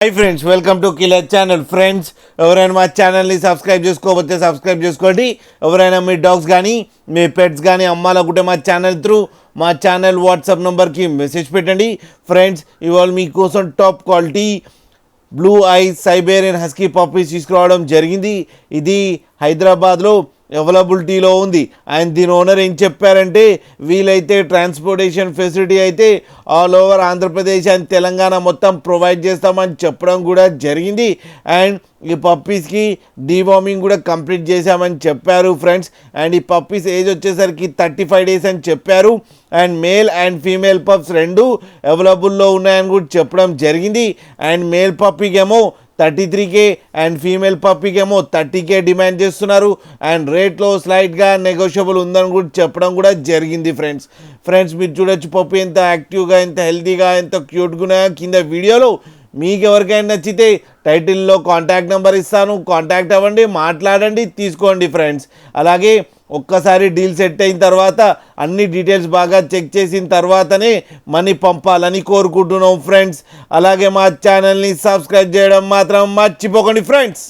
Hi friends, welcome to killer channel. Friends, ఎవరైనా మా ఛానల్ని సబ్స్క్రైబ్ చేసుకోకపోతే సబ్స్క్రైబ్ చేసుకోండి. ఎవరైనా మీ డాగ్స్ కానీ మీ పెట్స్ కానీ అమ్మాలనుకుంటే మా ఛానల్ త్రూ మా ఛానల్ వాట్సాప్ నెంబర్కి మెసేజ్ పెట్టండి. ఫ్రెండ్స్, ఇవాళ మీకోసం top quality blue ice Siberian husky puppies తీసుకురావడం జరిగింది. ఇది హైదరాబాద్లో అవైలబిలిటీలో ఉంది. అండ్ దీని ఓనర్ ఏం చెప్పారంటే, వీలైతే ట్రాన్స్పోర్టేషన్ ఫెసిలిటీ అయితే all over Andhra Pradesh and Telangana మొత్తం ప్రొవైడ్ చేస్తామని చెప్పడం కూడా జరిగింది. అండ్ ఈ పప్పీస్కి డీవార్మింగ్ కూడా కంప్లీట్ చేశామని చెప్పారు ఫ్రెండ్స్. అండ్ ఈ పప్పీస్ ఏజ్ వచ్చేసరికి 35 days అని చెప్పారు. And male and female pups రెండు అవైలబుల్లో ఉన్నాయని కూడా చెప్పడం జరిగింది. అండ్ మేల్ పప్పీకేమో 33K అండ్ ఫీమేల్ పప్పీకేమో 30K డిమాండ్ చేస్తున్నారు. అండ్ రేట్లో స్లైట్గా నెగోషియబుల్ ఉందని కూడా చెప్పడం కూడా జరిగింది ఫ్రెండ్స్ మీరు చూడొచ్చు పప్పీ ఎంత యాక్టివ్గా, ఎంత హెల్తీగా, ఎంత క్యూట్గా ఉన్నాయో. కింద వీడియోలో మీకు ఎవరికైనా నచ్చితే టైటిల్లో కాంటాక్ట్ నెంబర్ ఇస్తాను, కాంటాక్ట్ అవ్వండి, మాట్లాడండి, తీసుకోండి ఫ్రెండ్స్. అలాగే ఒక్కసారి డీల్ సెట్ అయిన తర్వాత అన్ని డీటెయిల్స్ బాగా చెక్ చేసిన తర్వాతనే మనీ పంపాలని కోరుకుంటున్నాం ఫ్రెండ్స్. అలాగే మా ఛానల్ని సబ్స్క్రైబ్ చేయడం మాత్రం మర్చిపోకండి ఫ్రెండ్స్.